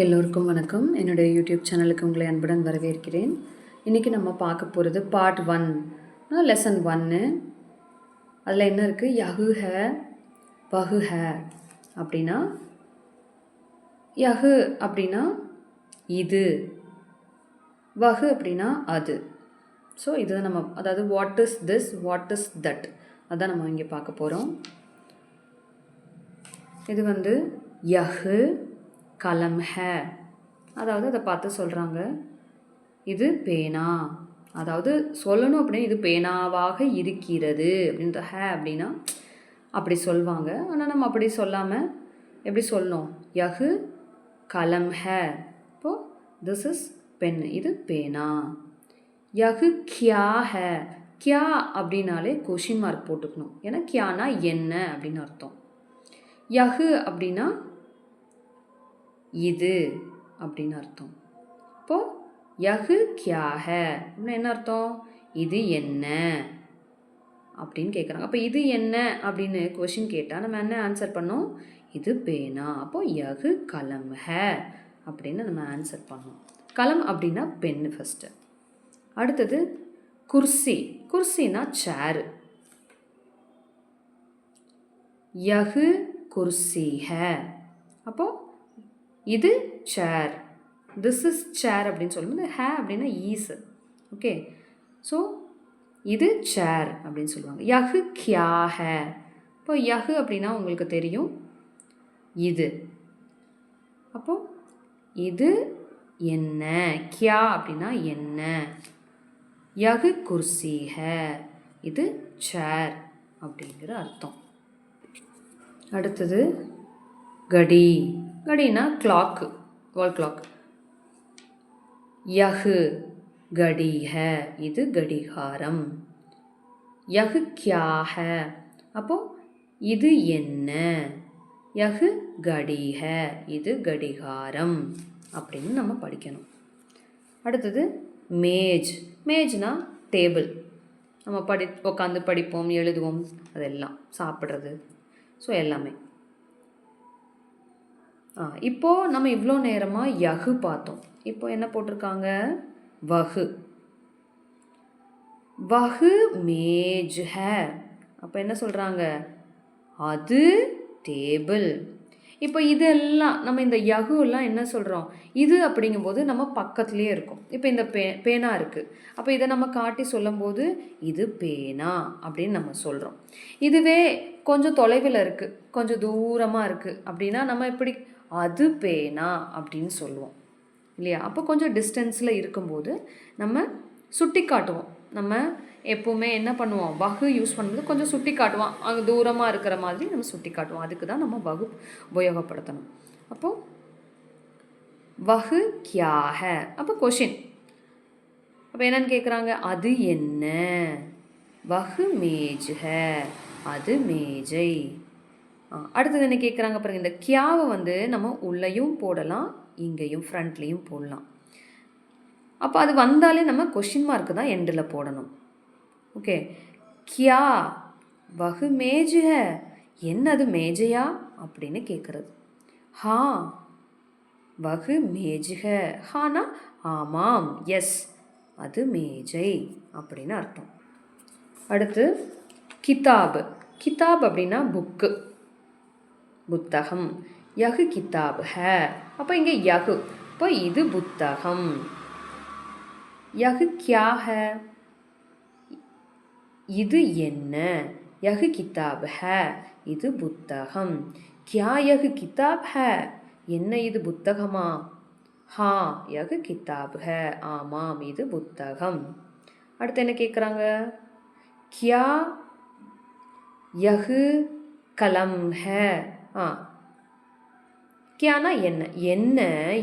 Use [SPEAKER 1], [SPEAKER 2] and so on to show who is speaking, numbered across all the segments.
[SPEAKER 1] எல்லோருக்கும் வணக்கம். என்னுடைய யூடியூப் சேனலுக்கு உங்களை அன்புடன் வரவேற்கிறேன். இன்றைக்கி நம்ம பார்க்க போகிறது பார்ட் 1, லெசன் 1. அதில் என்ன இருக்குது? யஹு ஹே வஹு ஹே அப்படின்னா, யஹு அப்படின்னா இது, வஹு அப்படின்னா அது. ஸோ இதுதான் நம்ம, அதாவது what is this, what is that, அதான் நம்ம இங்கே பார்க்க போகிறோம். இது யஹு கலம் ஹே, அதாவது அதை பார்த்து சொல்கிறாங்க இது பேனா, அதாவது சொல்லணும் அப்படின்னு இது பேனாவாக இருக்கிறது அப்படின்ற ஹே அப்படின்னா அப்படி சொல்லுவாங்க. ஆனால் நம்ம அப்படி சொல்லாமல் எப்படி சொல்லணும்? யஹு கலம் ஹே, இப்போது திஸ் இஸ் பென், இது பேனா. யஹு கியா ஹே, கியா அப்படின்னாலே கொஷின் மார்க் போட்டுக்கணும், ஏன்னா கியானா என்ன அப்படின்னு அர்த்தம். யஹு அப்படின்னா இது அப்படின்னு அர்த்தம். இப்போது யஹு கியா ஹே அப்படின்னா என்ன அர்த்தம்? இது என்ன அப்படின்னு கேட்குறாங்க. அப்போ இது என்ன அப்படின்னு கொஷின் கேட்டால் நம்ம என்ன ஆன்சர் பண்ணோம்? இது பேனா. அப்போது யஹு கலம் ஹே அப்படின்னு நம்ம ஆன்சர் பண்ணோம். கலம் அப்படின்னா பென்னு ஃபஸ்ட்டு. அடுத்தது குர்சி, குர்சினா சேரு. யஹு குர்சி ஹே, அப்போது இது சேர், திஸ் இஸ் சேர் அப்படின்னு சொல்லும்போது ஹே அப்படின்னா ஈஸ். ஓகே, ஸோ இது சேர் அப்படின்னு சொல்லுவாங்க. யஹு கியா ஹே, இப்போ யஹு அப்படின்னா உங்களுக்கு தெரியும் இது, அப்போது இது என்ன, கியா அப்படின்னா என்ன. யஹு குர்சி ஹே, இது சேர் அப்படிங்கிற அர்த்தம். அடுத்தது கடி, கடினா கிளாக்கு, வால் கிளாக். யஹு கடி ஹே, இது கடிகாரம். யஹு கியா ஹே, அப்போது இது என்ன. யஹு கடி ஹே, இது கடிகாரம் அப்படின்னு நம்ம படிக்கணும். அடுத்தது மேஜ், மேஜ்னா டேபிள், நம்ம உட்காந்து படிப்போம், எழுதுவோம், அதெல்லாம் சாப்பிட்றது, ஸோ எல்லாமே. இப்போது நம்ம இவ்வளோ நேரமாக யஹு பார்த்தோம். இப்போ என்ன போட்டிருக்காங்க? வஹு. வஹு மேஜ் ஹே, அப்போ என்ன சொல்கிறாங்க? அது டேபிள். இப்போ இதெல்லாம் நம்ம இந்த யஹுலாம் என்ன சொல்கிறோம்? இது அப்படிங்கும்போது நம்ம பக்கத்துலேயே இருக்கும். இப்போ இந்த பேனா இருக்குது, அப்போ இதை நம்ம காட்டி சொல்லும்போது இது பேனா அப்படின்னு நம்ம சொல்கிறோம். இதுவே கொஞ்சம் தொலைவில் இருக்குது, கொஞ்சம் தூரமாக இருக்குது அப்படின்னா நம்ம எப்படி அது பேனா அப்படின்னு சொல்லுவோம் இல்லையா? அப்போ கொஞ்சம் டிஸ்டன்ஸில் இருக்கும்போது நம்ம சுட்டி காட்டுவோம். நம்ம எப்போவுமே என்ன பண்ணுவோம்? வஹு யூஸ் பண்ணும்போது கொஞ்சம் சுட்டி காட்டுவோம், அங்கே தூரமாக இருக்கிற மாதிரி நம்ம சுட்டி காட்டுவோம். அதுக்கு தான் நம்ம வஹு உபயோகப்படுத்தணும். அப்போது வஹு கியா ஹே, அப்போ கொஷின், அப்போ என்னன்னு கேட்குறாங்க? அது என்ன. வஹு மேஜ் ஹே, அது மேஜை. அடுத்தது என்ன கேட்குறாங்க பாருங்கள்? இந்த கியாவை நம்ம உள்ளேயும் போடலாம், இங்கேயும் ஃப்ரண்ட்லேயும் போடலாம். அப்போ அது வந்தாலே நம்ம கொஷின் மார்க்கு தான் எண்டில் போடணும். ஓகே, கியா வஹு மேஜ் ஹே, என்னது மேஜையா அப்படின்னு கேட்குறது. ஹா வஹு மேஜ் ஹே, ஹானா ஆமாம், எஸ், அது மேஜை அப்படின்னு அர்த்தம். அடுத்து கிதாப், கிதாப் அப்படின்னா புக்கு, புத்தகம். யஹு கிதாப் ஹே, அப்போ இங்கே யஹு, இப்போ இது புத்தகம். யஹு கியா ஹே, இது என்ன. யஹு கிதாப் ஹே, இது புத்தகம். கியா யஹு கிதாப் ஹே, என்ன இது புத்தகமா? ஹா யஹு கிதாப் ஹே, ஆமாம், இது புத்தகம். அடுத்து என்ன கேட்குறாங்க? கியா யஹு கலம் ஹே, கியானா என்ன, என்ன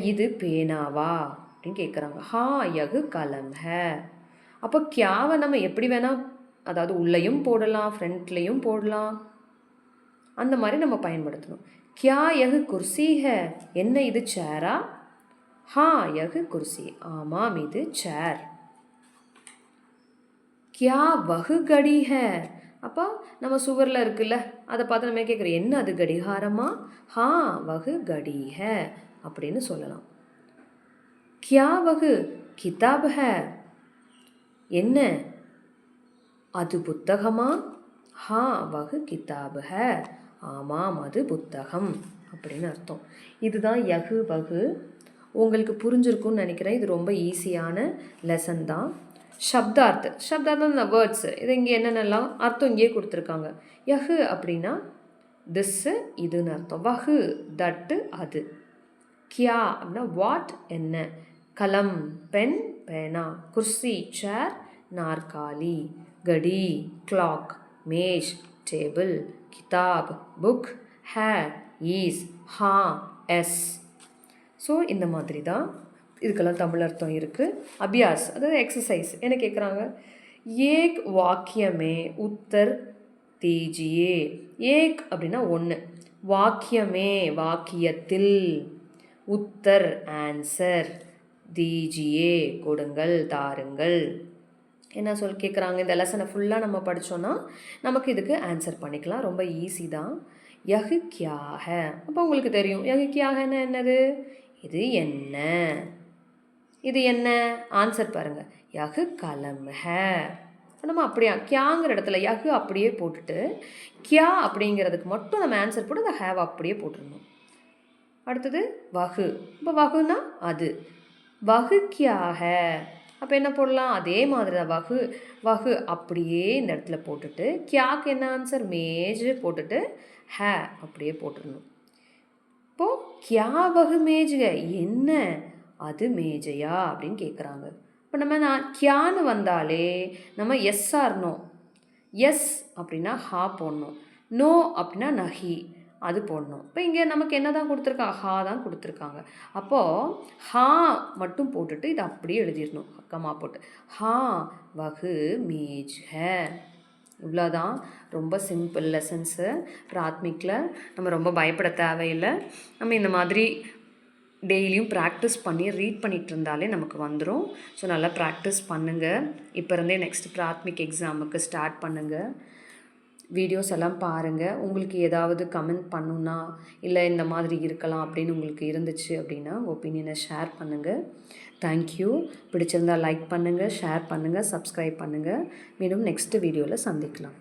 [SPEAKER 1] இது பேனாவா அப்படின்னு கேட்குறாங்க. ஹா யஹு கலம் ஹே, அப்போ கியாவை நம்ம எப்படி வேணால், அதாவது உள்ளேயும் போடலாம், ஃப்ரண்ட்லேயும் போடலாம், அந்த மாதிரி நம்ம பயன்படுத்தணும். கியா யஹு குர்சி ஹே, என்ன இது சேரா? ஹா யஹு குர்சி, ஆமாம், இது சேர். கியா வஹு கடி ஹே, அப்போ நம்ம சுவரில் இருக்குல்ல, அதை பார்த்து நம்ம கேட்குறோம், என்ன அது கடிகாரமா? ஹா வஹு கடி ஹே, அப்படின்னு சொல்லலாம். கியா வகு கிதாப் ஹை, என்ன அது புத்தகமா? ஹா வகு கிதாப் ஹை, ஆமாம் அது புத்தகம் அப்படின்னு அர்த்தம். இதுதான் யகு வகு. உங்களுக்கு புரிஞ்சிருக்கும்னு நினைக்கிறேன். இது ரொம்ப ஈஸியான லெசன் தான். சப்தார்த்தம் இந்த வேர்ட்ஸு, இது இங்கே என்னென்னலாம் அர்த்தம் இங்கேயே கொடுத்துருக்காங்க. யகு அப்படின்னா திஸ்ஸு, இதுன்னு அர்த்தம். வகு தட்டு, அது. கியா அப்படின்னா வாட், என்ன. கலம் பென், பேனா. குர்சி சேர், நாற்காலி. கடி கிளாக். மேஷ் டேபிள். கிதாப் புக். ஹே ஈஸ், ஹா எஸ். ஸோ இந்த மாதிரி தான் இதுக்கெல்லாம் தமிழ் அர்த்தம் இருக்குது. அபியாஸ் அதாவது எக்ஸசைஸ் என்ன கேட்குறாங்க, ஏக் வாக்கியமே உத்தர் தீஜியே. ஏக் அப்படின்னா ஒன்று, வாக்கியமே வாக்கியத்தில், உத்தர் ஆன்சர், தீஜியே கொடுங்கள் தாருங்கள். என்ன கேட்குறாங்க, இந்த லெசனை ஃபுல்லாக நம்ம படித்தோன்னா நமக்கு இதுக்கு ஆன்சர் பண்ணிக்கலாம். ரொம்ப ஈஸி தான். யஹு கியா ஹை, அப்போ உங்களுக்கு தெரியும் யஹு கியா ஹைன்னா என்னது, இது என்ன. இது என்ன ஆன்சர் பாருங்கள், யஹு கலம் ஹை. நம்ம அப்படியா கியாங்கிற இடத்துல யஹு அப்படியே போட்டுட்டு கியா அப்படிங்கிறதுக்கு மட்டும் நம்ம ஆன்சர் போட்டு அந்த ஹேவ் அப்படியே போட்டுருணும். அடுத்தது வகு, இப்போ வகுனா அது. வகு கியா ஹை, அப்போ என்ன போடலாம், அதே மாதிரி தான் வகு. வகு அப்படியே இந்த இடத்துல போட்டுட்டு கியாக்கு என்ன ஆன்சர் மேஜ் போட்டுட்டு ஹே அப்படியே போட்டுடணும். இப்போது கியா வகு மேஜுக, என்ன அது மேஜையா அப்படின்னு கேட்குறாங்க. இப்போ நான் கியான்னு வந்தாலே நம்ம எஸ் ஆர் நோ. எஸ் அப்படின்னா ஹா போடணும், நோ அப்படின்னா நஹி அது போடணும். இப்போ இங்கே நமக்கு என்ன தான் கொடுத்துருக்காங்க, ஹா தான் கொடுத்துருக்காங்க. அப்போது ஹா மட்டும் போட்டுட்டு இதை அப்படியே எழுதிடணும் கமா போட்டு. ஹா வகு மேஜ் ஹை. இவ்வளோதான், ரொம்ப சிம்பிள் லெசன்ஸு. பிராத்மிக்கில் நம்ம ரொம்ப பயப்பட தேவையில்லை. நம்ம இந்த மாதிரி டெய்லியும் ப்ராக்டிஸ் பண்ணி ரீட் பண்ணிகிட்டு இருந்தாலே நமக்கு வந்துடும். ஸோ நல்லா ப்ராக்டிஸ் பண்ணுங்கள். இப்போ இருந்தே நெக்ஸ்ட் பிராத்மிக் எக்ஸாமுக்கு ஸ்டார்ட் பண்ணுங்கள். வீடியோஸ் எல்லாம் பாருங்கள். உங்களுக்கு ஏதாவது கமெண்ட் பண்ணுன்னா இல்லை இந்த மாதிரி இருக்கலாம் அப்படின்னு உங்களுக்கு இருந்துச்சு அப்படின்னா ஒப்பீனியனை ஷேர் பண்ணுங்கள். தேங்க்யூ. பிடிச்சிருந்தால் லைக் பண்ணுங்கள், ஷேர் பண்ணுங்கள், சப்ஸ்கிரைப் பண்ணுங்கள். மீண்டும் நெக்ஸ்ட் வீடியோவில் சந்திக்கலாம்.